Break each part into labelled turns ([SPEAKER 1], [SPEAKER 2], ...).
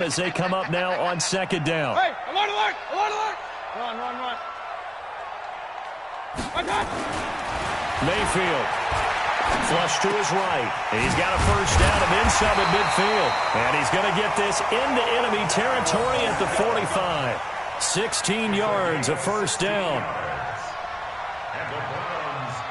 [SPEAKER 1] As they come up now on second down.
[SPEAKER 2] Hey, alert, alert, alert, alert. Run.
[SPEAKER 1] Mayfield. Flush to his right. He's got a first down and then some at midfield. And he's going to get this into enemy territory at the 45. 16 yards, a first down.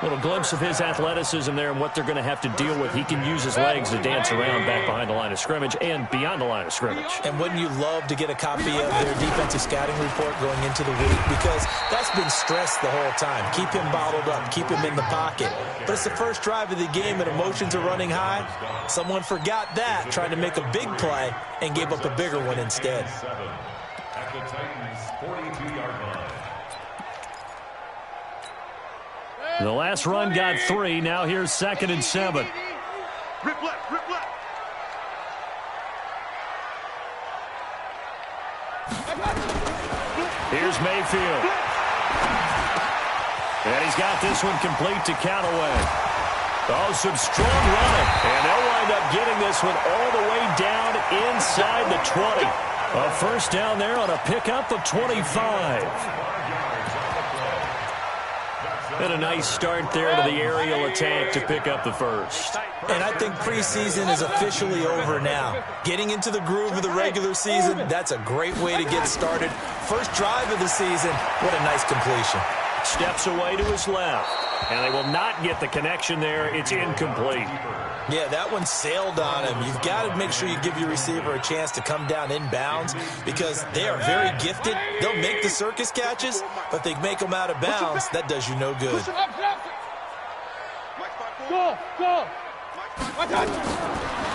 [SPEAKER 1] Little glimpse of his athleticism there and what they're going to have to deal with. He can use his legs to dance around back behind the line of scrimmage and beyond the line of scrimmage.
[SPEAKER 3] And wouldn't you love to get a copy of their defensive scouting report going into the week? Because that's been stressed the whole time. Keep him bottled up. Keep him in the pocket. But it's the first drive of the game and emotions are running high. Someone forgot that, tried to make a big play and gave up a bigger one instead.
[SPEAKER 4] At the Titans' 42-yard line.
[SPEAKER 1] The last run got 3. Now here's 2nd and 7.
[SPEAKER 2] Rip left, rip left.
[SPEAKER 1] Here's Mayfield. And he's got this one complete to Callaway. Oh, some strong running. And they'll wind up getting this one all the way down inside the 20. A first down there on a pickup of 25. And a nice start there to the aerial attack to pick up the first.
[SPEAKER 3] And I think preseason is officially over now. Getting into the groove of the regular season, that's a great way to get started. First drive of the season, what a nice completion.
[SPEAKER 1] Steps away to his left. And they will not get the connection there. It's incomplete.
[SPEAKER 3] Yeah, that one sailed on him. You've got to make sure you give your receiver a chance to come down inbounds because they are very gifted. They'll make the circus catches, but they make them out of bounds. That does you no good.
[SPEAKER 2] Go.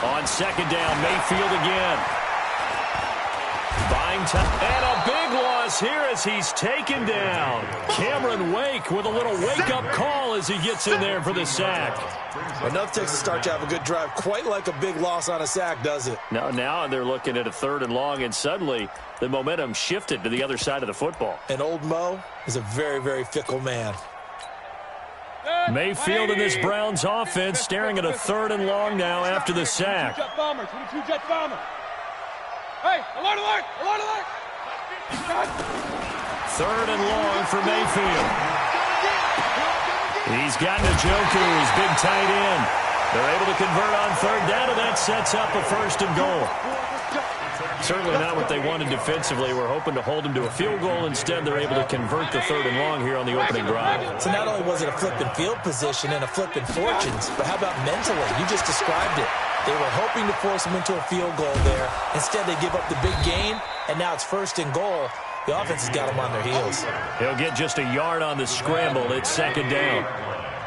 [SPEAKER 1] On second down, Mayfield again. Buying time. And a big loss here as he's taken down. Cameron Wake with a little wake-up call as he gets in there for the sack.
[SPEAKER 3] Enough takes to start to have a good drive. Quite like a big loss on a sack, does it?
[SPEAKER 1] Now they're looking at a 3rd and long, and suddenly the momentum shifted to the other side of the football.
[SPEAKER 3] And old Mo is a very, very fickle man.
[SPEAKER 1] Mayfield in this Browns offense staring at a 3rd and long now after the sack.
[SPEAKER 2] Jet bombers, 22 jet bombers. Hey, alert, alert, alert, alert.
[SPEAKER 1] 3rd and long for Mayfield. He's got Njoku, his big tight end. They're able to convert on 3rd down, and that sets up a 1st and goal. Certainly not what they wanted defensively. We're hoping to hold them to a field goal. Instead, they're able to convert the 3rd and long here on the opening drive.
[SPEAKER 3] So not only was it a flipping field position and a flipping fortunes, but how about mentally? You just described it. They were hoping to force them into a field goal there. Instead, they give up the big gain, and now it's 1st and goal. The offense has got them on their heels.
[SPEAKER 1] He'll get just a yard on the scramble. It's 2nd down.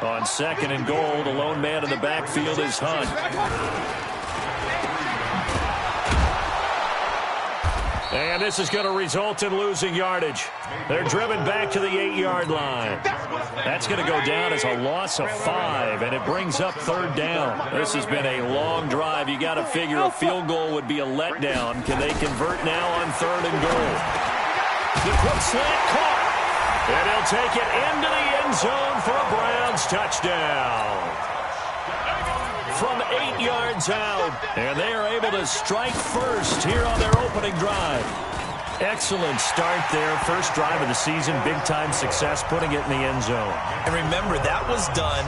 [SPEAKER 1] On 2nd and goal, the lone man in the backfield is Hunt. And this is going to result in losing yardage. They're driven back to the 8-yard line. That's going to go down as a loss of 5, and it brings up 3rd down. This has been a long drive. You got to figure a field goal would be a letdown. Can they convert now on 3rd and goal? The quick slant caught. And he'll take it into the end zone for a Browns touchdown. From 8 yards out, and they are able to strike first here on their opening drive. Excellent start there. First drive of the season, big-time success, putting it in the end zone.
[SPEAKER 3] And remember, that was done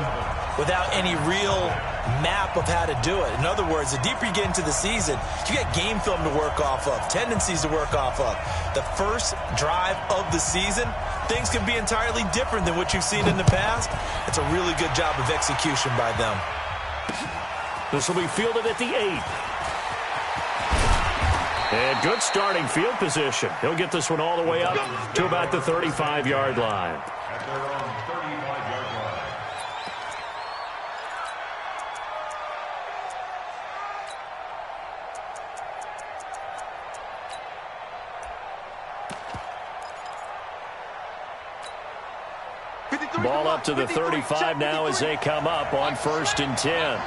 [SPEAKER 3] without any real map of how to do it. In other words, the deeper you get into the season, you get game film to work off of, tendencies to work off of. The first drive of the season, things can be entirely different than what you've seen in the past. It's a really good job of execution by them.
[SPEAKER 1] This will be fielded at the 8. And good starting field position. He'll get this one all the way up to about the 35-yard line.
[SPEAKER 4] At their own 35-yard line.
[SPEAKER 1] Ball up to the 35 now as they come up on 1st and 10.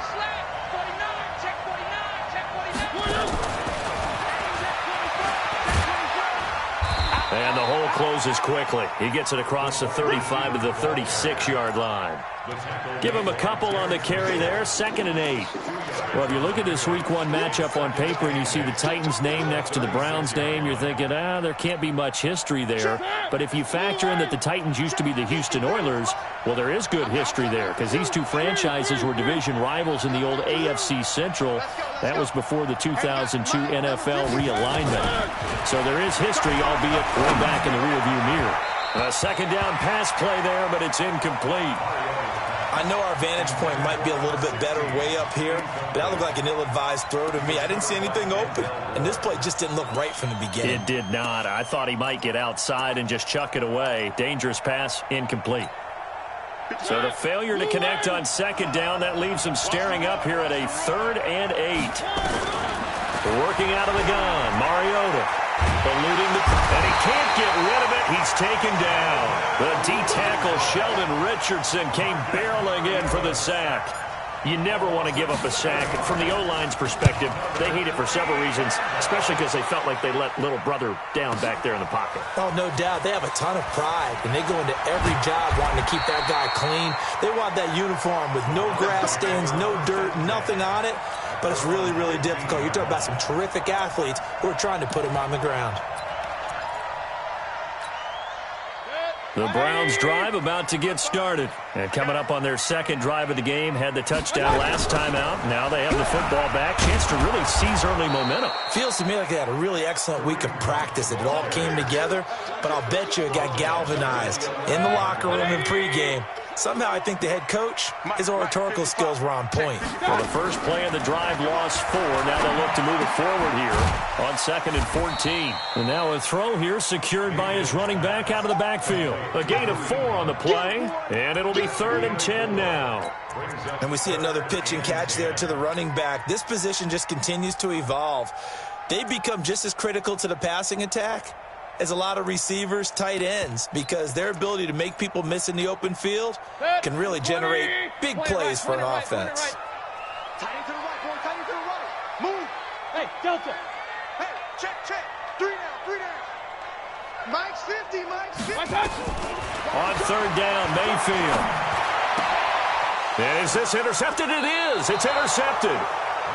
[SPEAKER 1] And the hole closes quickly. He gets it across the 35 to the 36-yard line. Give him a couple on the carry there, 2nd and 8. Well, if you look at this Week 1 matchup on paper and you see the Titans' name next to the Browns' name, you're thinking, there can't be much history there. But if you factor in that the Titans used to be the Houston Oilers, well, there is good history there because these two franchises were division rivals in the old AFC Central. That was before the 2002 NFL realignment. So there is history, albeit way back in the rearview mirror. A 2nd down pass play there, but it's incomplete.
[SPEAKER 3] I know our vantage point might be a little bit better way up here, but that looked like an ill-advised throw to me. I didn't see anything open, and this play just didn't look right from the beginning.
[SPEAKER 1] It did not. I thought he might get outside and just chuck it away. Dangerous pass, incomplete. So the failure to connect on 2nd down, that leaves him staring up here at a 3rd and 8. Working out of the gun, Mariota. Eluding and he can't get rid of it. He's taken down. The D-tackle, Sheldon Richardson, came barreling in for the sack. You never want to give up a sack. From the O-line's perspective, they hate it for several reasons, especially because they felt like they let little brother down back there in the pocket.
[SPEAKER 3] Oh, no doubt. They have a ton of pride, and they go into every job wanting to keep that guy clean. They want that uniform with no grass stains, no dirt, nothing on it. But it's really, really difficult. You're talking about some terrific athletes who are trying to put him on the ground.
[SPEAKER 1] The Browns drive about to get started. And coming up on their 2nd drive of the game, had the touchdown last time out. Now they have the football back. Chance to really seize early momentum.
[SPEAKER 3] Feels to me like they had a really excellent week of practice. It all came together, but I'll bet you it got galvanized in the locker room in pregame. Somehow I think the head coach, his oratorical skills were on point.
[SPEAKER 1] Well, the first play of the drive lost 4. Now they'll look to move it forward here on 2nd and 14. And now a throw here secured by his running back out of the backfield. A gain of 4 on the play, and it'll be 3rd and 10 now.
[SPEAKER 3] And we see another pitch and catch there to the running back. This position just continues to evolve. They become just as critical to the passing attack as a lot of receivers, tight ends, because their ability to make people miss in the open field can really generate big plays for an offense.
[SPEAKER 2] Tight end to the right, boy. Tight end to the right. Move. Hey, Delta. Hey, check. 3 down. Mike's 50, Mike's 50.
[SPEAKER 1] On 3rd down, Mayfield. And is this intercepted? It is. It's intercepted.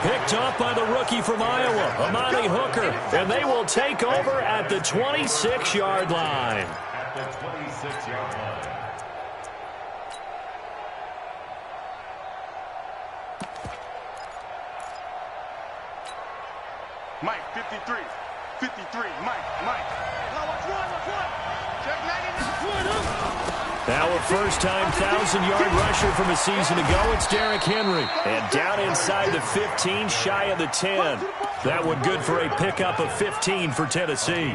[SPEAKER 1] Picked off by the rookie from Iowa, Amani Hooker. And they will take over at the 26-yard line.
[SPEAKER 4] At the 26-yard line.
[SPEAKER 2] Mike, 53. 53. Mike. Now watch one. Check 99.
[SPEAKER 1] Now a first-time 1,000-yard rusher from a season ago, it's Derrick Henry. And down inside the 15, shy of the 10. That one good for a pickup of 15 for Tennessee.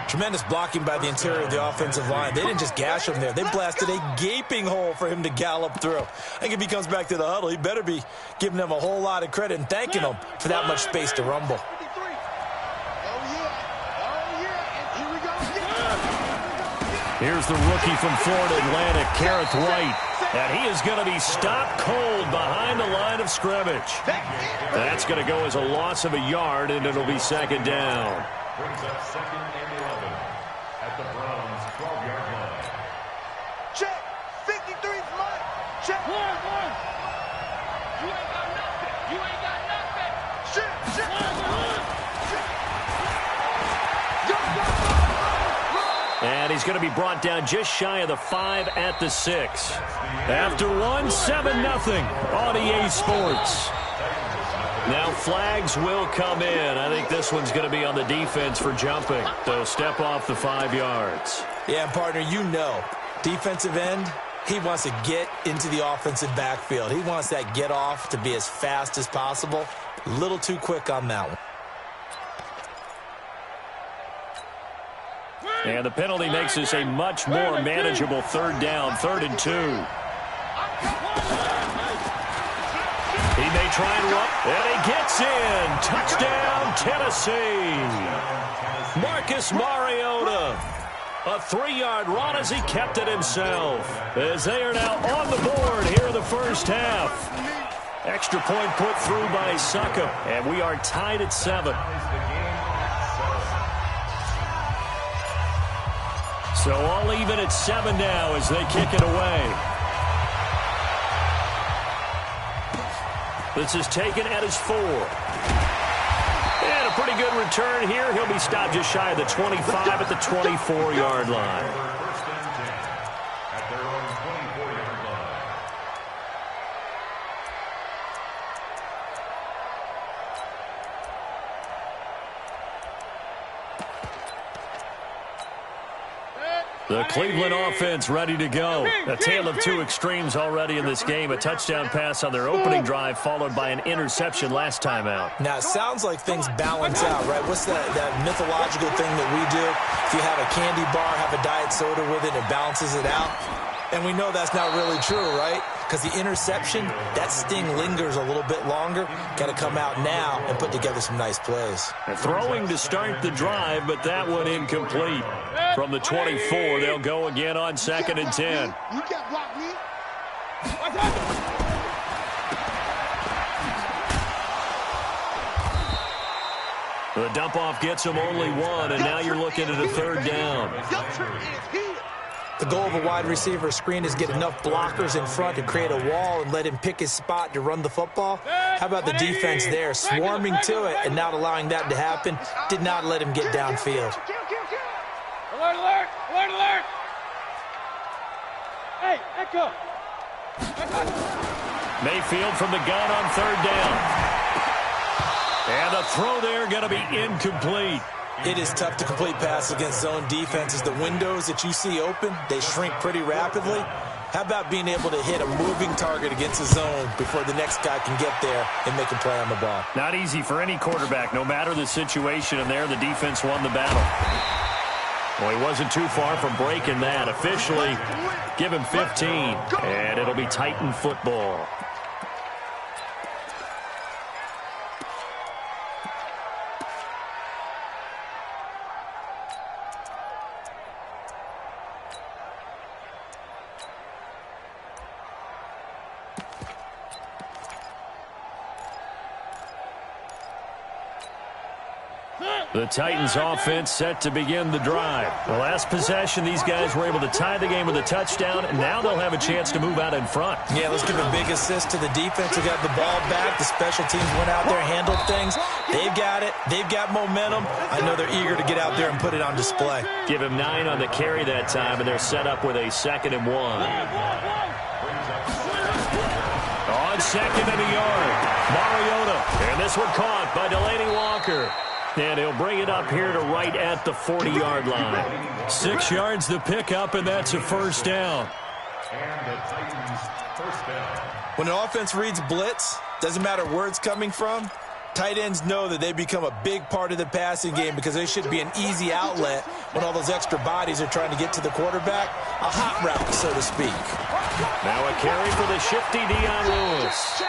[SPEAKER 3] Tremendous blocking by the interior of the offensive line. They didn't just gash him there. They blasted a gaping hole for him to gallop through. I think if he comes back to the huddle, he better be giving them a whole lot of credit and thanking them for that much space to rumble.
[SPEAKER 1] Here's the rookie from Florida Atlantic, Kareth White. And he is going to be stopped cold behind the line of scrimmage. That's going to go as a loss of a yard, and it'll be 2nd down.
[SPEAKER 4] Brings up 2nd and 11 at the Browns' 12-yard line.
[SPEAKER 2] Check. 53 is Mike. Check. One. You ain't got nothing. Check.
[SPEAKER 1] And he's going to be brought down just shy of the 5 at the 6. After one, 7-0 on EA Sports. Now flags will come in. I think this one's going to be on the defense for jumping. So step off the 5 yards.
[SPEAKER 3] Yeah, partner, you know, defensive end, he wants to get into the offensive backfield. He wants that get off to be as fast as possible. A little too quick on that one.
[SPEAKER 1] And the penalty makes this a much more manageable 3rd down, 3rd and 2. He may try and run, and he gets in. Touchdown, Tennessee. Marcus Mariota. A 3-yard run as he kept it himself. As they are now on the board here in the first half. Extra point put through by Suckup, and we are tied at 7. So all even at 7 now as they kick it away. This is taken at his 4. And a pretty good return here. He'll be stopped just shy of the 25 at the 24-yard line.
[SPEAKER 4] First and 10 at their own 24-yard line.
[SPEAKER 1] The Cleveland offense ready to go. A tale of two extremes already in this game. A touchdown pass on their opening drive followed by an interception last time out.
[SPEAKER 3] Now, it sounds like things balance out, right? What's that mythological thing that we do? If you have a candy bar, have a diet soda with it, it balances it out. And we know that's not really true, right? Because the interception, that sting lingers a little bit longer. Got to come out now and put together some nice plays.
[SPEAKER 1] Throwing to start the drive, but that one incomplete. From the 24, they'll go again on 2nd and 10.
[SPEAKER 2] You can't block me.
[SPEAKER 1] The dump-off gets him only one, and now you're looking at a 3rd down.
[SPEAKER 3] The goal of a wide receiver screen is get enough blockers in front to create a wall and let him pick his spot to run the football. How about the defense there, swarming to it and not allowing that to happen? Did not let him get downfield.
[SPEAKER 2] Alert, alert, alert, alert. Hey, Echo.
[SPEAKER 1] Mayfield from the gun on 3rd down. And the throw there going to be incomplete.
[SPEAKER 3] It is tough to complete passes against zone defenses. The windows that you see open, they shrink pretty rapidly. How about being able to hit a moving target against a zone before the next guy can get there and make a play on the ball?
[SPEAKER 1] Not easy for any quarterback, no matter the situation, and there the defense won the battle. Well, he wasn't too far from breaking that. Officially, give him 15, and it'll be Titan football. The Titans offense set to begin the drive. The last possession, these guys were able to tie the game with a touchdown, and now they'll have a chance to move out in front.
[SPEAKER 3] Yeah, let's give a big assist to the defense who got the ball back. The special teams went out there, handled things. They've got it. They've got momentum. I know they're eager to get out there and put it on display.
[SPEAKER 1] Give him 9 on the carry that time, and they're set up with a 2nd and 1. On 2nd and a yard, Mariota. And this one caught by Delaney Walker. And he'll bring it up here to right at the 40-yard line. 6 yards to pick up, and that's a 1st down.
[SPEAKER 4] And the Titans' 1st down.
[SPEAKER 3] When an offense reads blitz, doesn't matter where it's coming from, tight ends know that they become a big part of the passing game because they should be an easy outlet when all those extra bodies are trying to get to the quarterback. A hot route, so to speak.
[SPEAKER 1] Now a carry for the shifty Dion Lewis.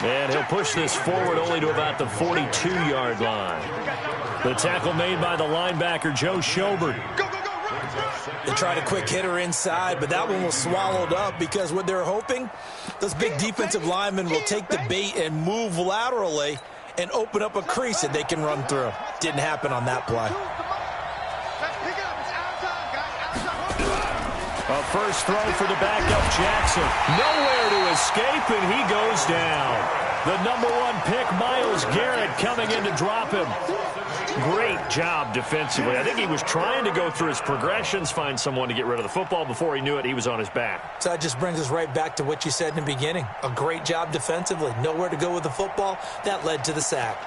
[SPEAKER 1] And he'll push this forward only to about the 42-yard line. The tackle made by the linebacker, Joe Schobert.
[SPEAKER 3] They tried a quick hitter inside, but that one was swallowed up because what they're hoping, those big defensive linemen will take the bait and move laterally and open up a crease that they can run through. Didn't happen on that play.
[SPEAKER 1] A first throw for the backup, Jackson. Nowhere to escape, and he goes down. The number 1 pick, Myles Garrett, coming in to drop him. Great job defensively. I think he was trying to go through his progressions, find someone to get rid of the football. Before he knew it, he was on his back.
[SPEAKER 3] So that just brings us right back to what you said in the beginning. A great job defensively. Nowhere to go with the football. That led to the sack.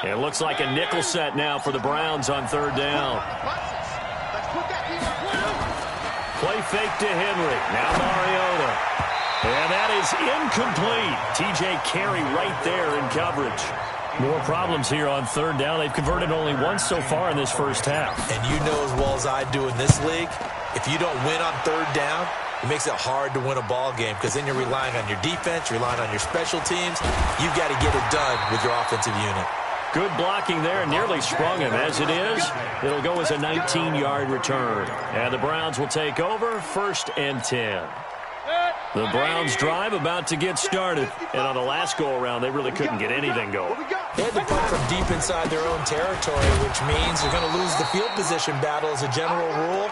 [SPEAKER 1] It looks like a nickel set now for the Browns on 3rd down. Play fake to Henry. Now Mariota. And that is incomplete. TJ Carey right there in coverage. More problems here on 3rd down. They've converted only once so far in this first half.
[SPEAKER 3] And you know as well as I do in this league, if you don't win on 3rd down, it makes it hard to win a ball game because then you're relying on your defense, you're relying on your special teams. You've got to get it done with your offensive unit.
[SPEAKER 1] Good blocking there, nearly sprung him. As it is, it'll go as a 19-yard return. And the Browns will take over, 1st and 10. The Browns drive about to get started. And on the last go-around, they really couldn't get anything going.
[SPEAKER 3] They had to punt from deep inside their own territory, which means they're going to lose the field position battle as a general rule.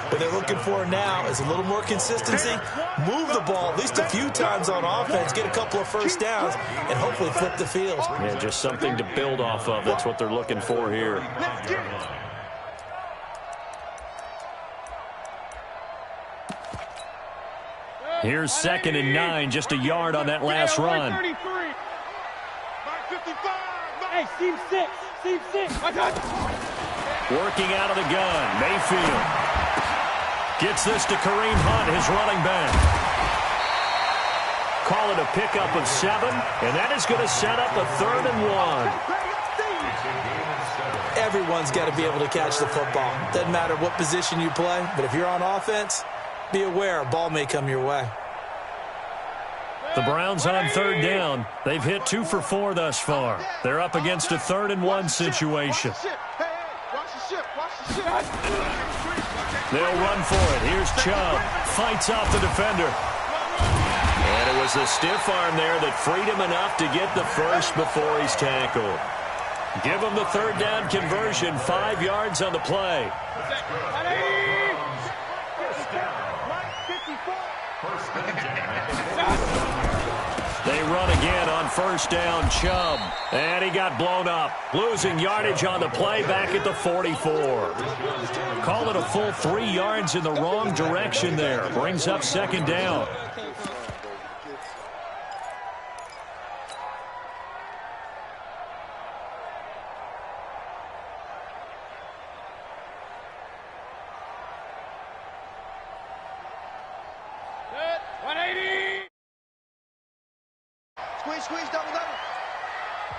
[SPEAKER 3] What they're looking for now is a little more consistency, move the ball at least a few times on offense, get a couple of first downs, and hopefully flip the field.
[SPEAKER 1] Yeah, just something to build off of. That's what they're looking for here. Here's 2nd and 9, just a yard on that last run.
[SPEAKER 2] Hey, seam 6, seam 6.
[SPEAKER 1] Working out of the gun, Mayfield. Gets this to Kareem Hunt, his running back. Call it a pickup of 7, and that is going to set up a 3rd and 1.
[SPEAKER 3] Everyone's got to be able to catch the football. Doesn't matter what position you play, but if you're on offense, be aware a ball may come your way.
[SPEAKER 1] The Browns on 3rd down. They've hit 2 for 4 thus far. They're up against a 3rd and 1 situation. They'll run for it. Here's Chubb. Fights off the defender. And it was the stiff arm there that freed him enough to get the first before he's tackled. Give him the 3rd down conversion. 5 yards on the play. They run again on 1st down, Chubb. And he got blown up. Losing yardage on the play back at the 44. Call it a full 3 yards in the wrong direction there. Brings up 2nd down.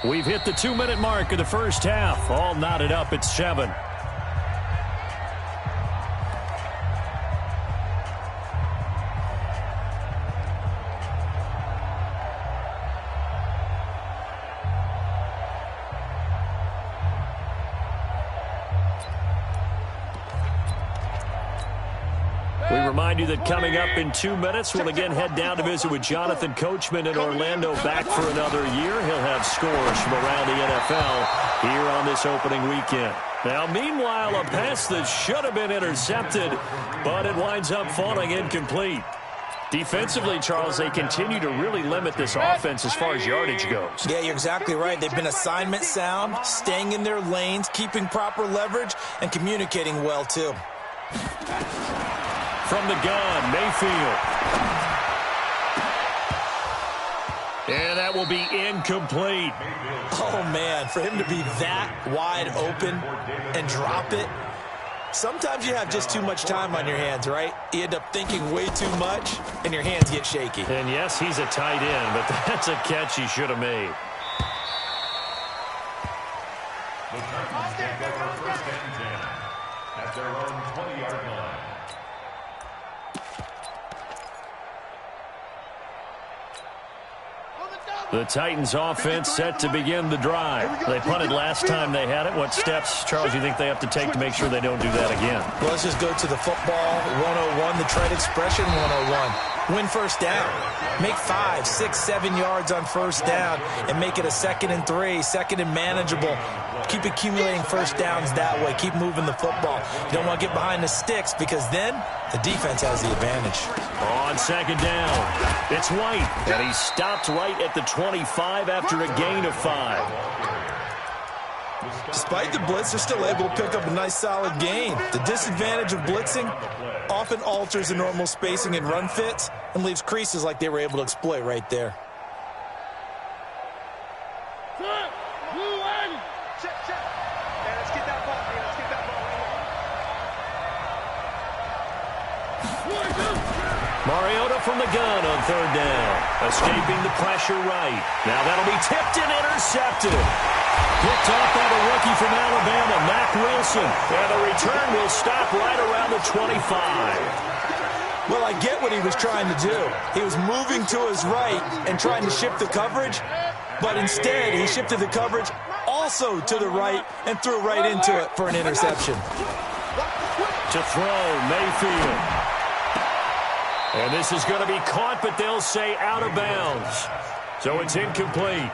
[SPEAKER 1] We've hit the 2-minute mark of the first half. All knotted up at 7. We remind you that coming up in 2 minutes, we'll again head down to visit with Jonathan Coachman in Orlando, back for another year. He'll have scores from around the NFL here on this opening weekend. Now, meanwhile, a pass that should have been intercepted, but it winds up falling incomplete. Defensively, Charles, they continue to really limit this offense as far as yardage goes.
[SPEAKER 3] Yeah, you're exactly right. They've been assignment sound, staying in their lanes, keeping proper leverage, and communicating well, too.
[SPEAKER 1] From the gun, Mayfield. And that will be incomplete.
[SPEAKER 3] Oh, man, for him to be that wide open and drop it. Sometimes you have just too much time on your hands, right? You end up thinking way too much, and your hands get shaky.
[SPEAKER 1] And, yes, he's a tight end, but that's a catch he should have made.
[SPEAKER 4] The Titans take over 1st and 10 at their own 20-yard line.
[SPEAKER 1] The Titans offense set to begin the drive. They punted last time they had it. What steps, Charles, you think they have to take to make sure they don't do that again?
[SPEAKER 3] Well, let's just go to the football 101, the trade expression 101. Win 1st down. Make 5, 6, 7 yards on 1st down and make it a 2nd and 3, 2nd and manageable. Keep accumulating 1st downs that way. Keep moving the football. You don't want to get behind the sticks because then the defense has the advantage.
[SPEAKER 1] On 2nd down, it's White, and he stopped right at the 25 after a gain of 5.
[SPEAKER 3] Despite the blitz, they're still able to pick up a nice solid gain. The disadvantage of blitzing often alters the normal spacing and run fits and leaves creases like they were able to exploit right there.
[SPEAKER 1] Mariota from the gun on 3rd down. Escaping the pressure right. Now that'll be tipped and intercepted. Picked off by the rookie from Alabama, Mack Wilson. And the return will stop right around the 25.
[SPEAKER 3] Well, I get what he was trying to do. He was moving to his right and trying to shift the coverage, but instead he shifted the coverage also to the right and threw right into it for an interception.
[SPEAKER 1] To throw, Mayfield. And this is going to be caught, but they'll say out of bounds. So it's incomplete.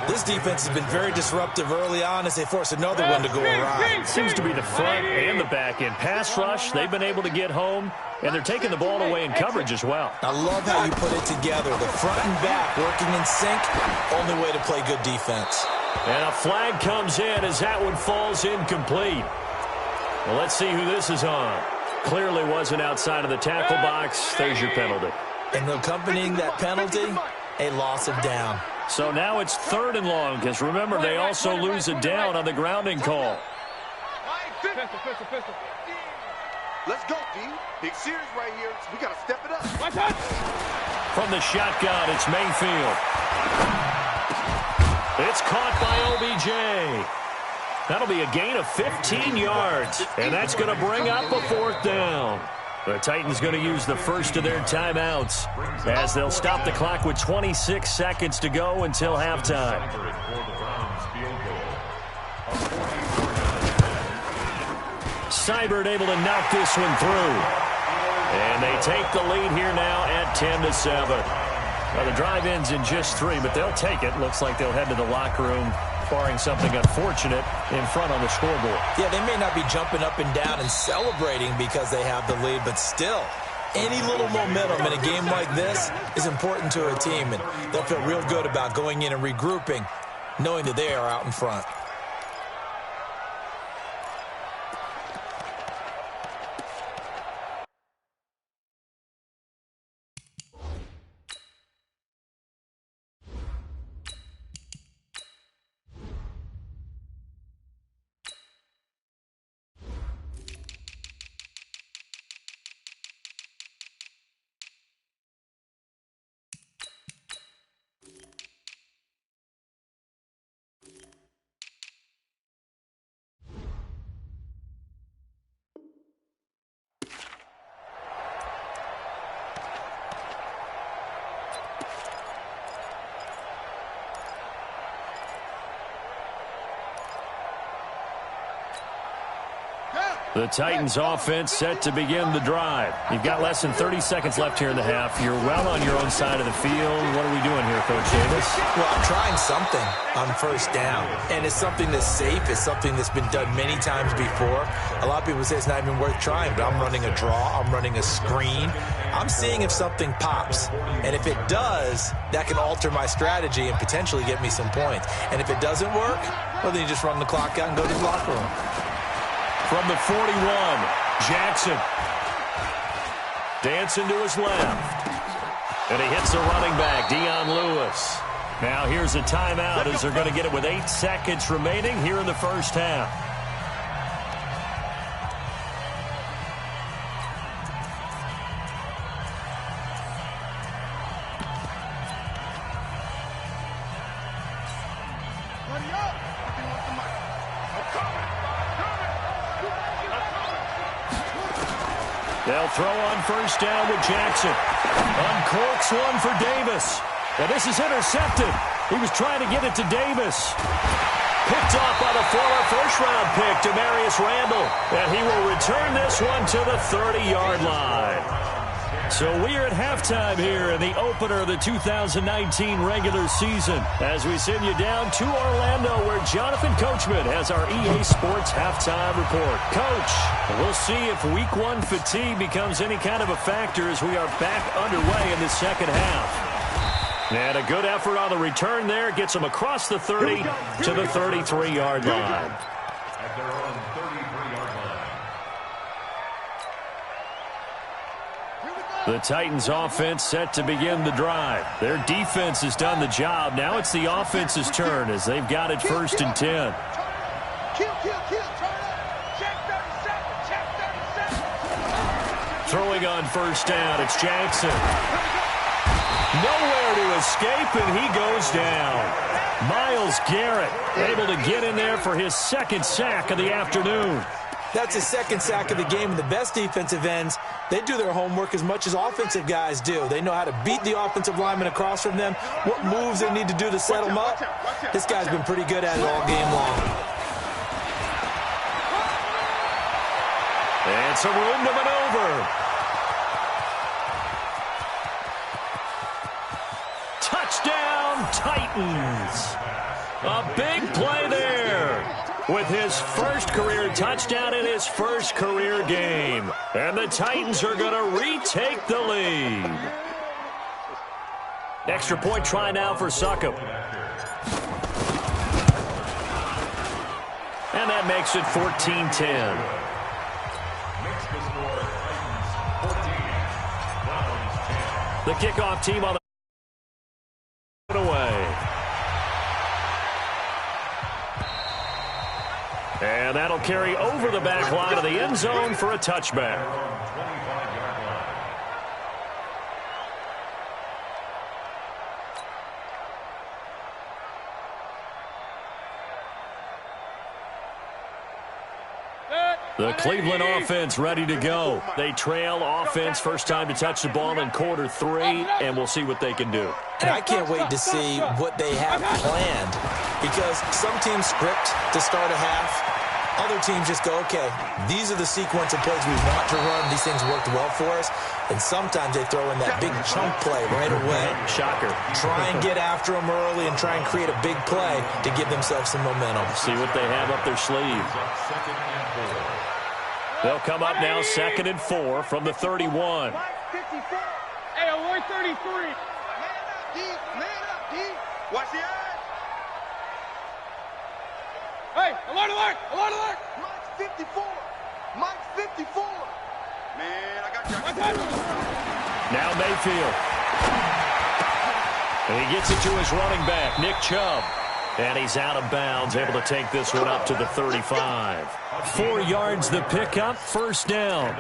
[SPEAKER 3] This defense has been very disruptive early on as they force another one to go awry.
[SPEAKER 1] Seems to be the front and the back end. Pass rush, they've been able to get home, and they're taking the ball away in coverage as well.
[SPEAKER 3] I love how you put it together. The front and back working in sync, only way to play good defense.
[SPEAKER 1] And a flag comes in as that one falls incomplete. Well, let's see who this is on. Clearly wasn't outside of the tackle box. There's your penalty.
[SPEAKER 3] And accompanying that penalty, a loss of down.
[SPEAKER 1] So now it's 3rd and long, because remember, they also lose a down on the grounding call.
[SPEAKER 2] Let's go, D. Big series right here. We got to step it up.
[SPEAKER 1] From the shotgun, it's Mayfield. It's caught by OBJ. That'll be a gain of 15 yards, and that's going to bring up a 4th down. The Titans going to use the first of their timeouts as they'll stop the clock with 26 seconds to go until halftime. Seibert able to knock this one through. And they take the lead here now at 10-7. Well, the drive ends in just 3, but they'll take it. Looks like they'll head to the locker room, barring something unfortunate in front on the scoreboard.
[SPEAKER 3] Yeah, they may not be jumping up and down and celebrating because they have the lead, but still, any little momentum in a game like this is important to a team, and they'll feel real good about going in and regrouping, knowing that they are out in front.
[SPEAKER 1] The Titans offense set to begin the drive. You've got less than 30 seconds left here in the half. You're well on your own side of the field. What are we doing here, Coach Davis?
[SPEAKER 3] Well, I'm trying something on 1st down, and it's something that's safe. It's something that's been done many times before. A lot of people say it's not even worth trying, but I'm running a draw. I'm running a screen. I'm seeing if something pops, and if it does, that can alter my strategy and potentially get me some points. And if it doesn't work, well, then you just run the clock out and go to the locker room.
[SPEAKER 1] From the 41, Jackson. Dancing to his left. And he hits the running back, Dion Lewis. Now here's a timeout as they're going to get it with 8 seconds remaining here in the first half. They'll throw on 1st down with Jackson. Uncorks one for Davis. And this is intercepted. He was trying to get it to Davis. Picked off by the former 1st-round pick, Demarius Randall. And he will return this one to the 30-yard line. So we are at halftime here in the opener of the 2019 regular season as we send you down to Orlando where Jonathan Coachman has our EA Sports halftime report. Coach, we'll see if week 1 fatigue becomes any kind of a factor as we are back underway in the second half. And a good effort on the return there gets them across the 30 to the 33-yard line.
[SPEAKER 4] At their own 33-yard line.
[SPEAKER 1] The Titans offense set to begin the drive. Their defense has done the job. Now it's the offense's turn as they've got it 1st and 10. Throwing on 1st down, it's Jackson. Nowhere to escape, and he goes down. Myles Garrett able to get in there for his 2nd sack of the afternoon.
[SPEAKER 3] That's his 2nd sack of the game, and the best defensive ends, they do their homework as much as offensive guys do. They know how to beat the offensive lineman across from them, what moves they need to do to set them up. This guy's been pretty good at it all game long.
[SPEAKER 1] And some room to maneuver. Touchdown! Titans. A big play there with his first career touchdown in his first career game. And the Titans are going to retake the lead. Extra point try now for Succop. And that makes it 14-10. The kickoff team on the away. And that'll carry over the back line of the end zone for a touchback. The Cleveland offense ready to go. They trail offense first time to touch the ball in quarter 3, and we'll see what they can do.
[SPEAKER 3] And I can't wait to see what they have planned, because some teams script to start a half. Other teams just go, okay, these are the sequence of plays we want to run. These things worked well for us. And sometimes they throw in that big chunk play right away.
[SPEAKER 1] Shocker.
[SPEAKER 3] Try and get after them early and try and create a big play to give themselves some momentum.
[SPEAKER 1] See what they have up their sleeve. They'll come up now 2nd and 4 from the 31.
[SPEAKER 2] Hey, alert 33. Man up, D. Man up, D. Watch the eyes. Hey, alert, alert, alert, alert. Mike's 54. Mike's 54. Man, I got you.
[SPEAKER 1] Now Mayfield. And he gets it to his running back, Nick Chubb. And he's out of bounds, able to take this one up to the 35. 4 yards the pickup, first down.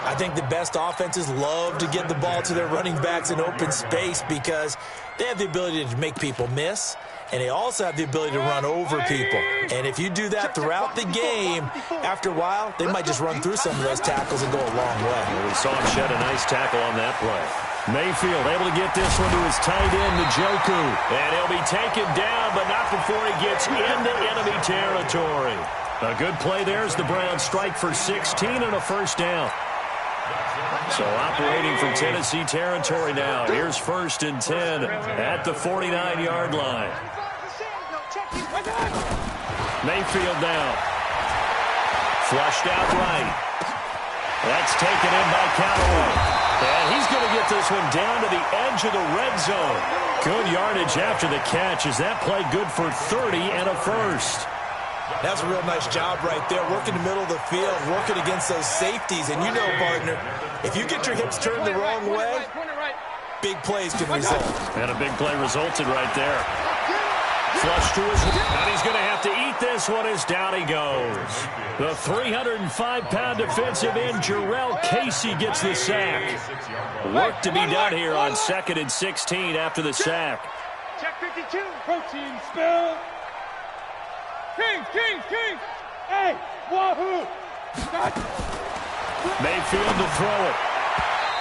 [SPEAKER 3] I think the best offenses love to get the ball to their running backs in open space because they have the ability to make people miss, and they also have the ability to run over people. And if you do that throughout the game, after a while, they might just run through some of those tackles and go a long way.
[SPEAKER 1] We saw him shed a nice tackle on that play. Mayfield able to get this one to his tight end, Njoku. And he'll be taken down, but not before he gets into enemy territory. A good play there as the Browns strike for 16 and a first down. So operating from Tennessee territory now. Here's 1st and 10 at the 49-yard line. Mayfield now. Flushed out right. That's taken in by Callaway. And he's going to get this one down to the edge of the red zone. Good yardage after the catch. Is that play good for 30 and a first?
[SPEAKER 3] That's a real nice job right there, working the middle of the field, working against those safeties. And you know, partner, if you get your hips turned the wrong way, big plays can result.
[SPEAKER 1] And a big play resulted right there. Flush to his, and he's going to have to eat this one as down he goes. The 305-pound defensive end, Jarrell Casey, gets the sack. Work to be done here on 2nd and 16 after the sack.
[SPEAKER 2] Check 52. Protein spill. Kings, Kings, Kings. Hey, wahoo.
[SPEAKER 1] Mayfield to throw it.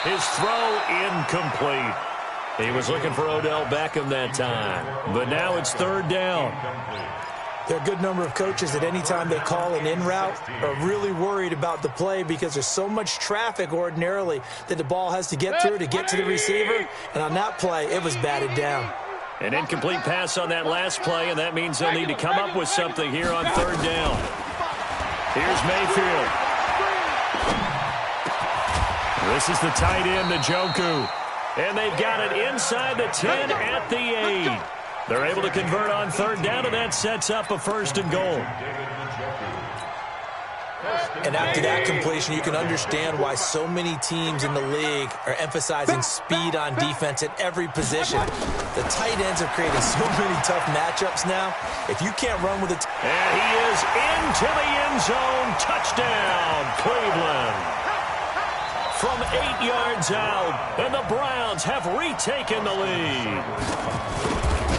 [SPEAKER 1] His throw incomplete. He was looking for Odell Beckham that time. But now it's 3rd down.
[SPEAKER 3] There are a good number of coaches that any time they call an in route are really worried about the play because there's so much traffic ordinarily that the ball has to get through to get to the receiver. And on that play, it was batted down.
[SPEAKER 1] An incomplete pass on that last play, and that means they'll need to come up with something here on 3rd down. Here's Mayfield. This is the tight end, Njoku. And they've got it inside the 10 at the 8. They're able to convert on 3rd down, and that sets up a 1st and goal.
[SPEAKER 3] And after that completion, you can understand why so many teams in the league are emphasizing speed on defense at every position. The tight ends are creating so many tough matchups now. If you can't run with it.
[SPEAKER 1] And he is into the end zone. Touchdown, Cleveland. From 8 yards out, and the Browns have retaken the lead.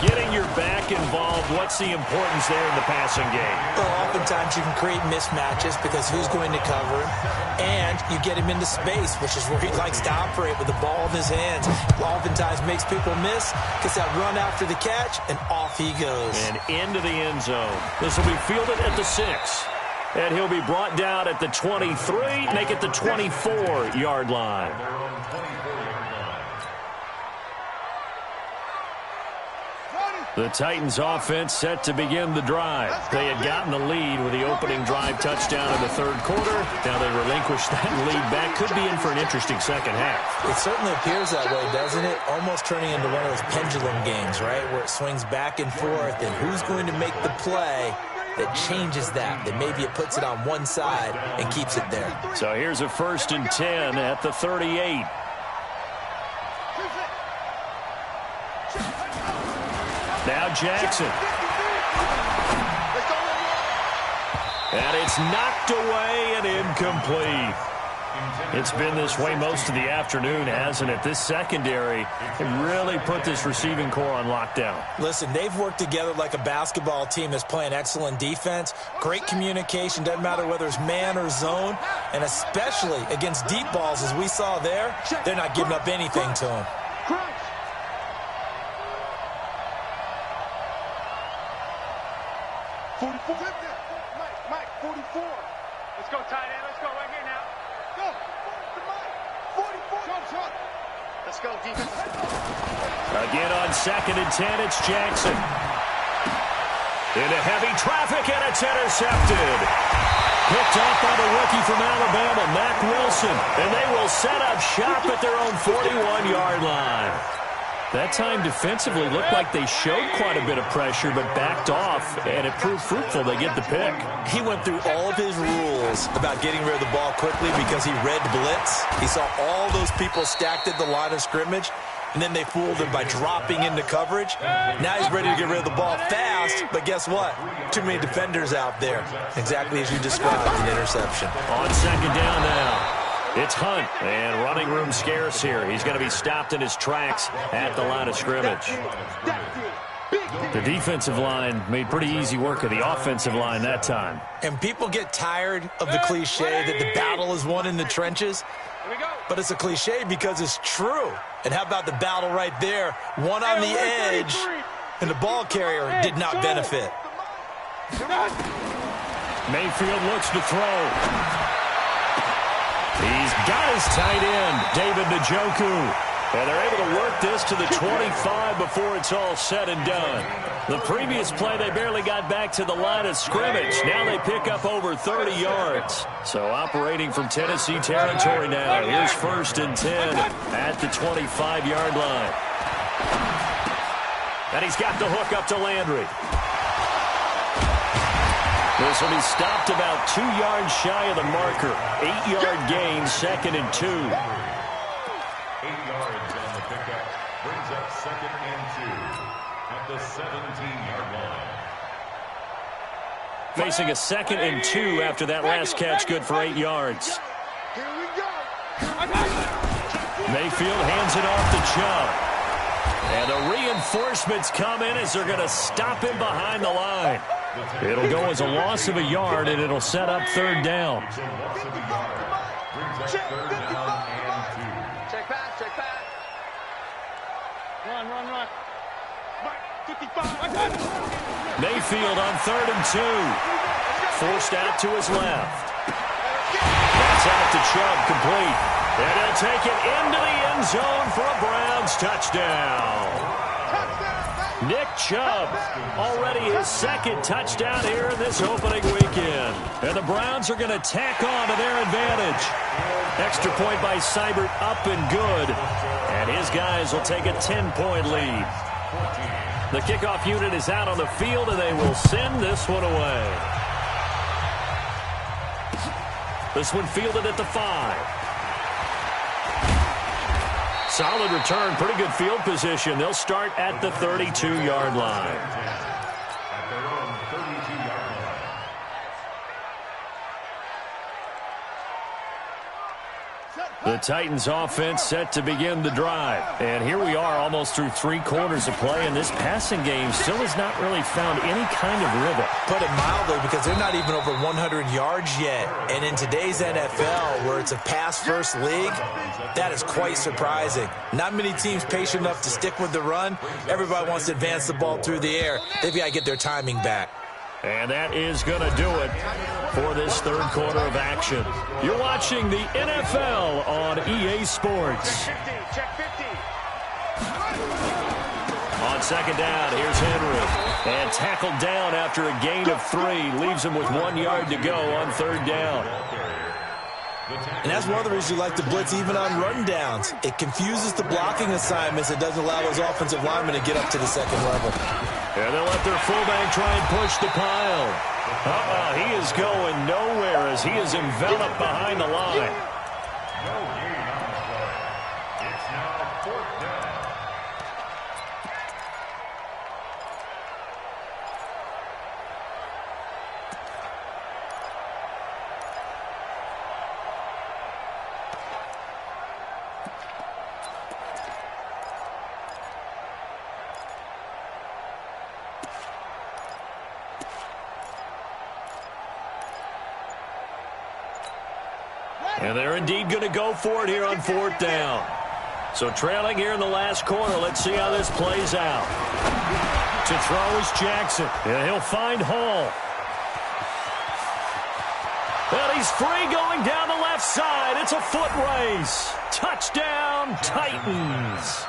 [SPEAKER 1] Getting your back involved, what's the importance there in the passing game?
[SPEAKER 3] Well, oftentimes you can create mismatches because who's going to cover him, and you get him into space, which is where he likes to operate with the ball in his hands. Oftentimes makes people miss, gets that run after the catch, and off he goes.
[SPEAKER 1] And into the end zone. This will be fielded at the 6. And he'll be brought down at the 23, make it the 24-yard line. The Titans offense set to begin the drive. They had gotten the lead with the opening drive touchdown in the third quarter. Now they relinquish that lead back. Could be in for an interesting second half.
[SPEAKER 3] It certainly appears that way, doesn't it? Almost turning into one of those pendulum games, right? Where it swings back and forth, and who's going to make the play that changes that maybe it puts it on one side and keeps it there.
[SPEAKER 1] So here's a 1st and 10 at the 38. Now Jackson. And it's knocked away and incomplete. It's been this way most of the afternoon, hasn't it? This secondary can really put this receiving core on lockdown.
[SPEAKER 3] Listen, they've worked together like a basketball team that's playing excellent defense. Great communication, doesn't matter whether it's man or zone. And especially against deep balls, as we saw there, they're not giving up anything to them.
[SPEAKER 2] 44. Mike, 44. Let's go, tight end. Let's go right here now. Go. 44. Shot. Let's go, defense.
[SPEAKER 1] Again on 2nd and 10, it's Jackson. Into heavy traffic, and it's intercepted. Picked off by the rookie from Alabama, Mack Wilson. And they will set up shop at their own 41-yard line. That time defensively looked like they showed quite a bit of pressure, but backed off, and it proved fruitful. They get the pick.
[SPEAKER 3] He went through all of his rules about getting rid of the ball quickly because he read blitz. He saw all those people stacked at the line of scrimmage, and then they fooled him by dropping into coverage. Now he's ready to get rid of the ball fast, but guess what? Too many defenders out there. Exactly as you described, an interception.
[SPEAKER 1] On 2nd down now. It's Hunt, and running room scarce here. He's going to be stopped in his tracks at the line of scrimmage. The defensive line made pretty easy work of the offensive line that time.
[SPEAKER 3] And people get tired of the cliche that the battle is won in the trenches. But it's a cliche because it's true. And how about the battle right there? One on the edge, and the ball carrier did not benefit.
[SPEAKER 1] Mayfield looks to throw. He's got his tight end, David Njoku. And they're able to work this to the 25 before it's all said and done. The previous play, they barely got back to the line of scrimmage. Now they pick up over 30 yards. So operating from Tennessee territory now. Here's 1st and 10 at the 25-yard line. And he's got the hook up to Landry. This will be stopped about 2 yards shy of the marker. 8-yard gain, 2nd and 2.
[SPEAKER 4] 8 yards on the pickup. Brings up 2nd and 2 at the 17-yard line.
[SPEAKER 1] Facing a 2nd and 2 after that last catch, good for 8 yards.
[SPEAKER 2] Here we go.
[SPEAKER 1] Mayfield hands it off to Chubb. And the reinforcements come in as they're going to stop him behind the line. It'll go as a loss of a yard, and it'll set up 3rd down.
[SPEAKER 4] It's a loss of a yard. Brings up 3rd down and 2.
[SPEAKER 2] Check pass. Run. Mike, 55.
[SPEAKER 1] Mayfield on 3rd and 2. Forced out to his left. That's out to Chubb, complete. And he'll take it into the end zone for a Browns touchdown. Nick Chubb, already his 2nd touchdown here in this opening weekend. And the Browns are going to tack on to their advantage. Extra point by Seibert, up and good. And his guys will take a 10-point lead. The kickoff unit is out on the field, and they will send this one away. This one fielded at the 5. Solid return, pretty good field position. They'll start at the 32-yard line.
[SPEAKER 4] At their own 32-yard line.
[SPEAKER 1] The Titans offense set to begin the drive. And here we are almost through 3 quarters of play, and this passing game still has not really found any kind of rhythm.
[SPEAKER 3] Put it mildly, because they're not even over 100 yards yet. And in today's NFL, where it's a pass-first league, that is quite surprising. Not many teams patient enough to stick with the run. Everybody wants to advance the ball through the air. They've got to get their timing back.
[SPEAKER 1] And that is going to do it for this 3rd quarter of action. You're watching the NFL on EA Sports.
[SPEAKER 2] Check 50.
[SPEAKER 1] On second down, here's Henry. And tackled down after a gain of 3. Leaves him with 1 yard to go on third down.
[SPEAKER 3] And that's one of the reasons you like to blitz even on run downs. It confuses the blocking assignments. It doesn't allow those offensive linemen to get up to the second level.
[SPEAKER 1] And they'll let their fullback try and push the pile. He is going nowhere as he is enveloped behind the line.
[SPEAKER 4] No gain on the play. It's now fourth down.
[SPEAKER 1] And they're indeed going to go for it here on fourth down. So trailing here in the last quarter. Let's see how this plays out. To throw is Jackson. And he'll find Hall. And he's free going down the left side. It's a foot race. Touchdown, Titans.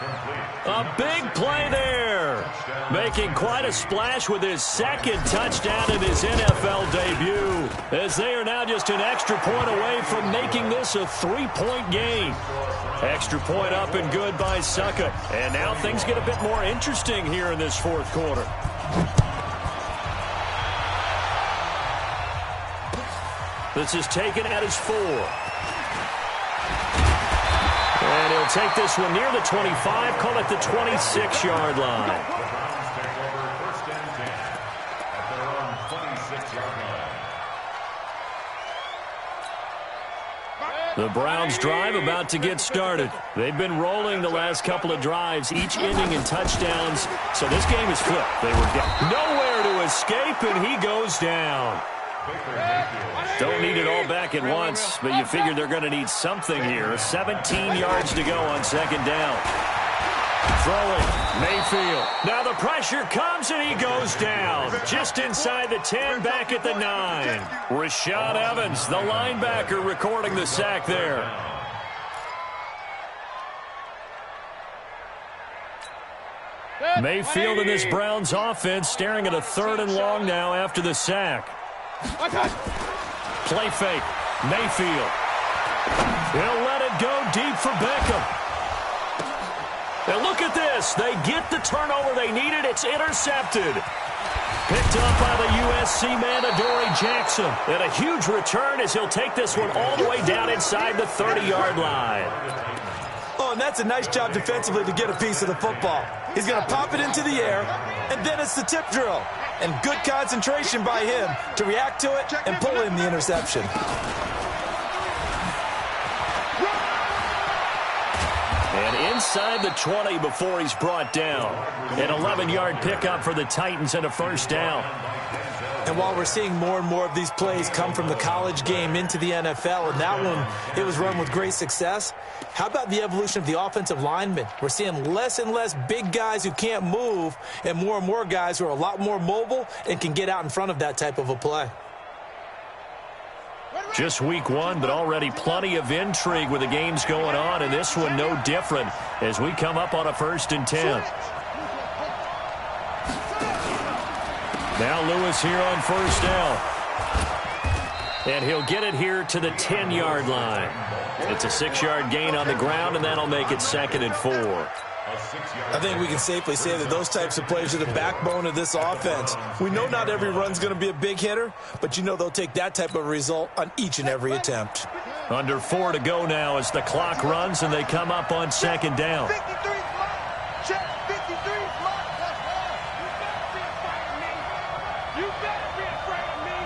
[SPEAKER 1] A big play there. Making quite a splash with his second touchdown in his NFL debut, as they are now just an extra point away from making this a 3-point game. Extra point up and good by Succa. And now things get a bit more interesting here in this fourth quarter. This is taken at his 4. And he'll take this one near the 25, call it the 26-yard line.
[SPEAKER 4] The Browns take over first and 10 at their own 26-yard line.
[SPEAKER 1] The Browns drive about to get started. They've been rolling the last couple of drives, each ending in touchdowns. So this game is flipped. They were nowhere to escape, and he goes down. Don't need it all back at once, but you figure they're going to need something here. 17 yards to go on second down. Throwing, Mayfield. Now the pressure comes, and he goes down. Just inside the 10, back at the 9. Rashad Evans, the linebacker, recording the sack there. Mayfield in this Browns offense staring at a 3rd and long now after the sack. Play fake. Mayfield. He'll let it go deep for Beckham. And look at this. They get the turnover they needed. It's intercepted. Picked up by the USC man, Adoree Jackson. And a huge return as he'll take this one all the way down inside the 30-yard line.
[SPEAKER 3] Oh, and that's a nice job defensively to get a piece of the football. He's going to pop it into the air, and then it's the tip drill. And good concentration by him to react to it and pull in the interception.
[SPEAKER 1] And inside the 20 before he's brought down. An 11-yard pickup for the Titans and a first down.
[SPEAKER 3] And while we're seeing more and more of these plays come from the college game into the NFL, and that one, it was run with great success, how about the evolution of the offensive linemen? We're seeing less and less big guys who can't move and more guys who are a lot more mobile and can get out in front of that type of a play.
[SPEAKER 1] Just week 1, but already plenty of intrigue with the games going on, and this one no different as we come up on a 1st and 10. Now Lewis here on first down. And he'll get it here to the 10-yard line. It's a 6-yard gain on the ground, and that'll make it 2nd and 4.
[SPEAKER 3] I think we can safely say that those types of plays are the backbone of this offense. We know not every run's going to be a big hitter, but you know they'll take that type of result on each and every attempt.
[SPEAKER 1] Under 4 to go now as the clock runs, and they come up on 2nd down.
[SPEAKER 2] 53 check, 53 You better be afraid of me.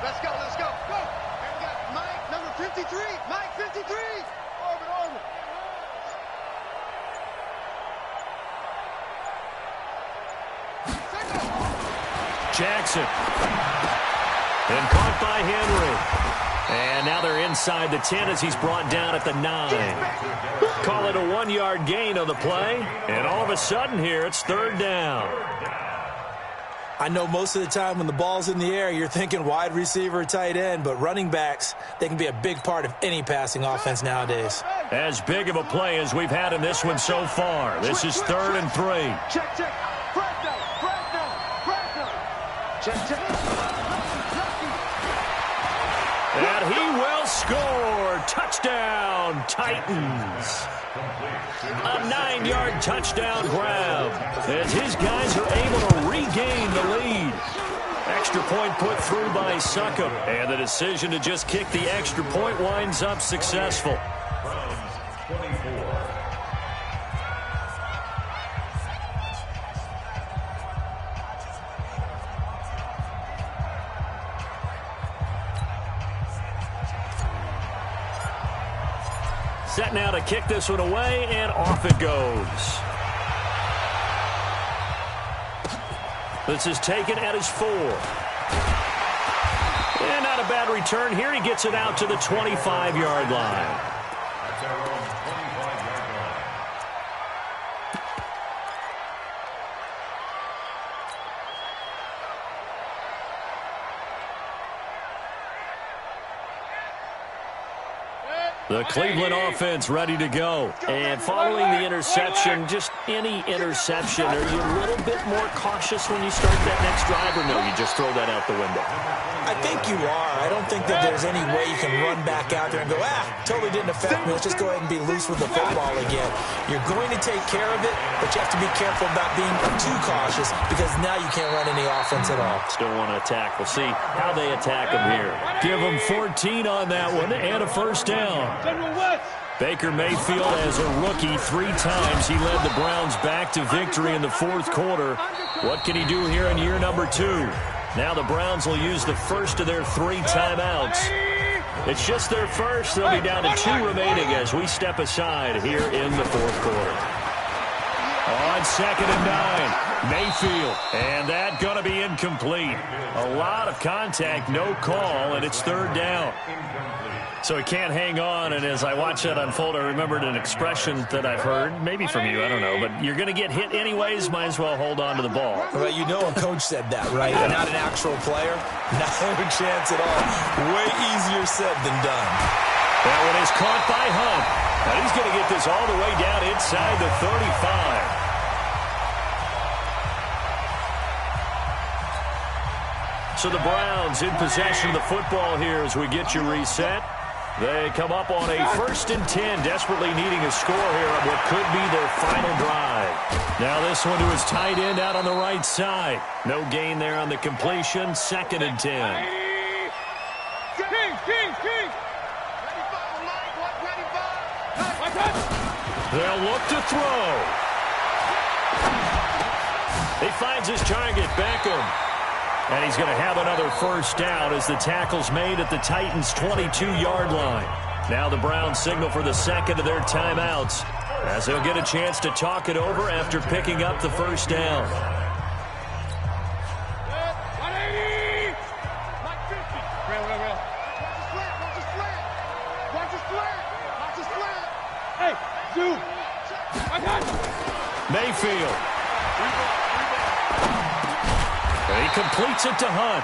[SPEAKER 2] Let's go, let's go. Go. And we got Mike, number 53. Mike, 53. Orbit.
[SPEAKER 1] Jackson. And caught by Henry. And now they're inside the 10 as he's brought down at the 9. Call it a 1-yard gain on the play. And all of a sudden here, it's 3rd down.
[SPEAKER 3] I know most of the time when the ball's in the air, you're thinking wide receiver, tight end, but running backs, they can be a big part of any passing offense nowadays.
[SPEAKER 1] As big of a play as we've had in this one so far. This is 3rd and 3.
[SPEAKER 2] Check, check. Press down, press down, press down. Check, check.
[SPEAKER 1] And he will score. Touchdown, Titans. A 9-yard touchdown grab as his guys are able to regain the lead. Extra point put through by Succop, and the decision to just kick the extra point winds up successful. Set now to kick this one away, and off it goes. This is taken at his 4. And not a bad return here. He gets it out to the 25-yard line.
[SPEAKER 4] That's our own 25-yard line.
[SPEAKER 1] The Cleveland offense ready to go. And following the interception, just any interception, are you a little bit more cautious when you start that next drive, or no, you just throw that out the window?
[SPEAKER 3] I think you are. I don't think that there's any way you can run back out there and go, totally didn't affect me. Let's just go ahead and be loose with the football again. You're going to take care of it, but you have to be careful about being too cautious because now you can't run any offense at all.
[SPEAKER 1] Still want to attack. We'll see how they attack him here. Give him 14 on that one and a first down. Baker Mayfield, as a rookie, 3 times he led the Browns back to victory in the 4th quarter. What can he do here in year number 2? Now the Browns will use the first of their 3 timeouts. It's just their first. They'll be down to 2 remaining as we step aside here in the 4th quarter. On 2nd and 9, Mayfield. And that going to be incomplete. A lot of contact, no call, and it's 3rd down. So he can't hang on, and as I watch that unfold, I remembered an expression that I've heard, maybe from you, I don't know, but you're going to get hit anyways, might as well hold on to the ball.
[SPEAKER 3] Well, you know a coach said that, right? Yeah. Not an actual player. Not a chance at all. Way easier said than done.
[SPEAKER 1] That one is caught by Hunt. Now he's going to get this all the way down inside the 35. So the Browns in possession of the football here as we get you reset. They come up on a 1st and 10, desperately needing a score here on what could be their final drive. Now this one to his tight end out on the right side. No gain there on the completion. 2nd and 10.
[SPEAKER 2] King.
[SPEAKER 1] They'll look to throw. He finds his target, Beckham. And he's going to have another first down as the tackle's made at the Titans' 22-yard line. Now the Browns signal for the 2nd of their timeouts as they'll get a chance to talk it over after picking up the first down. Mayfield. He completes it to Hunt.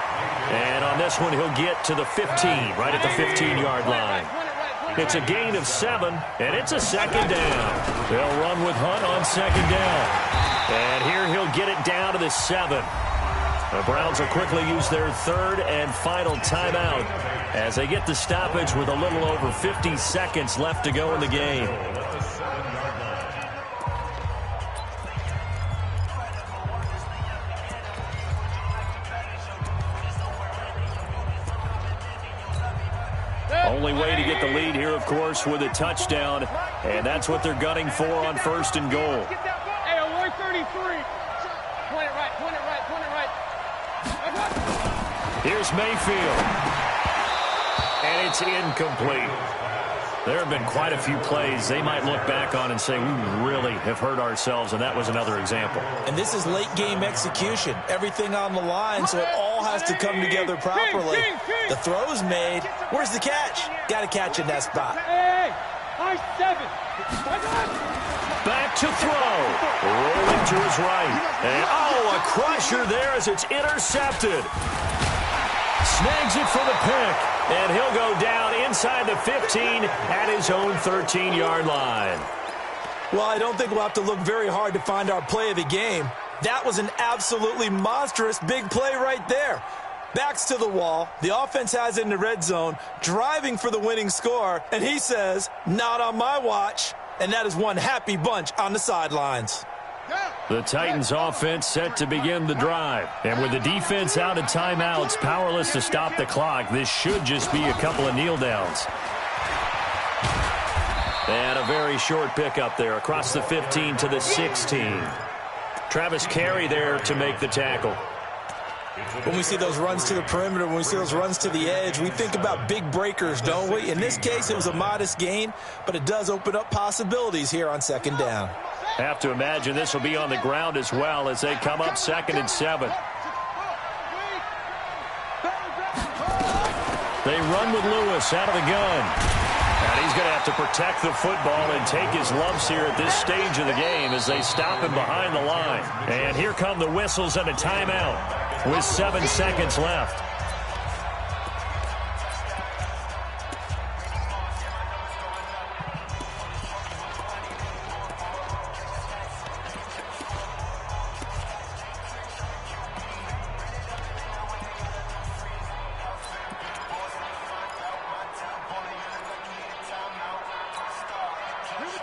[SPEAKER 1] And on this one, he'll get to the 15, right at the 15-yard line. It's a gain of 7, and it's a 2nd down. They'll run with Hunt on 2nd down. And here he'll get it down to the 7. The Browns will quickly use their 3rd and final timeout as they get the stoppage with a little over 50 seconds left to go in the game. Only way to get the lead here, of course, with a touchdown, and that's what they're gunning for on 1st and goal.
[SPEAKER 2] Hey, on 133. Point it right.
[SPEAKER 1] Here's Mayfield. And it's incomplete. There have been quite a few plays they might look back on and say, we really have hurt ourselves, and that was another example.
[SPEAKER 3] And this is late-game execution. Everything on the line, so it all has to come together properly. The throw's made. Where's the catch? Got to catch in that spot.
[SPEAKER 2] Hey,
[SPEAKER 1] Back to throw. Rolling to his right. And, oh, a crusher there as it's intercepted. Snags it for the pick. And he'll go down inside the 15 at his own 13-yard line.
[SPEAKER 3] Well, I don't think we'll have to look very hard to find our play of the game. That was an absolutely monstrous big play right there. Backs to the wall. The offense has it in the red zone, driving for the winning score. And he says, not on my watch. And that is one happy bunch on the sidelines.
[SPEAKER 1] The Titans offense set to begin the drive. And with the defense out of timeouts, powerless to stop the clock, this should just be a couple of kneel downs. And a very short pickup there across the 15 to the 16. Travis Carey there to make the tackle.
[SPEAKER 3] When we see those runs to the perimeter, when we see those runs to the edge, we think about big breakers, don't we? In this case, it was a modest gain, but it does open up possibilities here on second down.
[SPEAKER 1] Have to imagine this will be on the ground as well as they come up 2nd and 7. They run with Lewis out of the gun. And he's going to have to protect the football and take his lumps here at this stage of the game as they stop him behind the line. And here come the whistles and a timeout with 7 seconds left.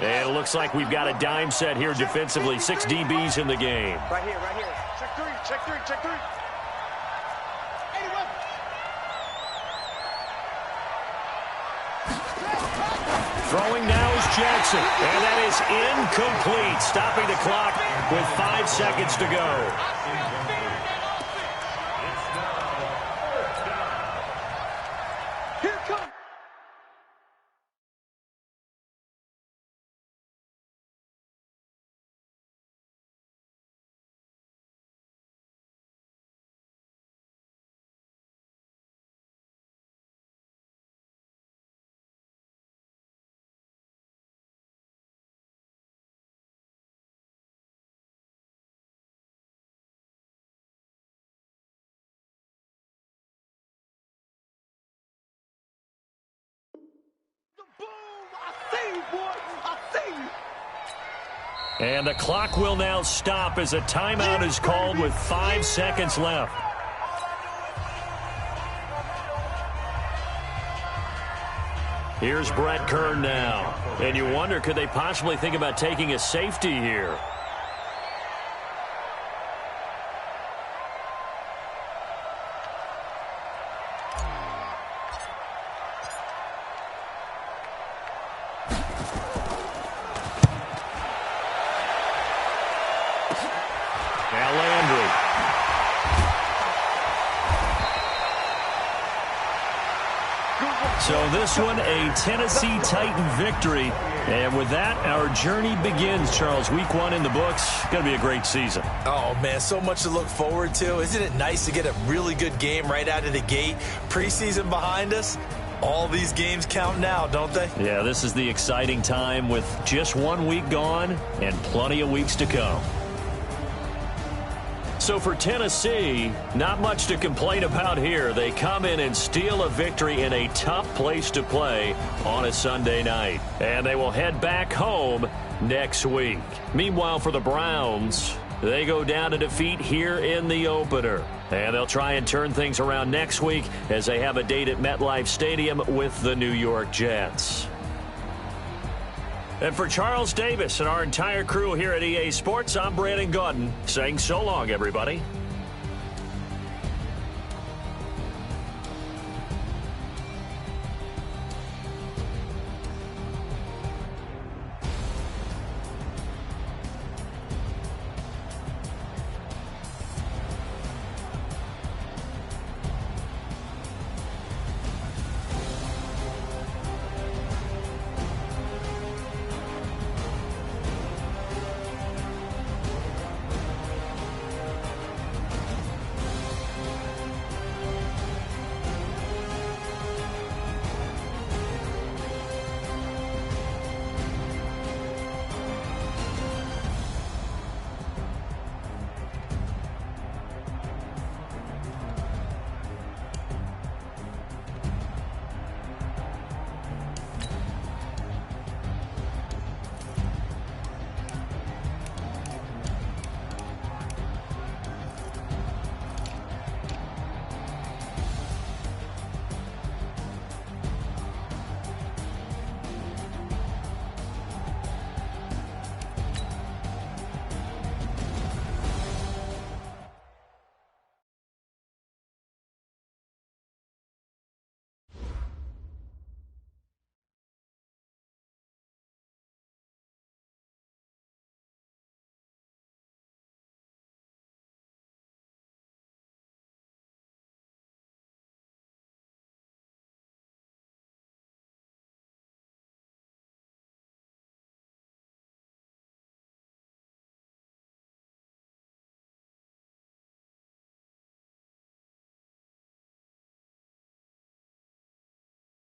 [SPEAKER 1] And it looks like we've got a dime set here defensively. 6 DBs in the game.
[SPEAKER 2] Right here, right here. Check three, check three, check three. 81.
[SPEAKER 1] Throwing now is Jackson. And that is incomplete. Stopping the clock with 5 seconds to go. And the clock will now stop as a timeout is called with 5 seconds left. Here's Brett Kern now. And you wonder, could they possibly think about taking a safety here? So this one, a Tennessee Titan victory. And with that, our journey begins, Charles. Week 1 in the books. Going to be a great season.
[SPEAKER 3] Oh, man, so much to look forward to. Isn't it nice to get a really good game right out of the gate? Preseason behind us. All these games count now, don't they?
[SPEAKER 1] Yeah, this is the exciting time with just 1 week gone and plenty of weeks to come. So for Tennessee, not much to complain about here. They come in and steal a victory in a tough place to play on a Sunday night. And they will head back home next week. Meanwhile, for the Browns, they go down to defeat here in the opener. And they'll try and turn things around next week as they have a date at MetLife Stadium with the New York Jets. And for Charles Davis and our entire crew here at EA Sports, I'm Brandon Gaudin saying so long, everybody.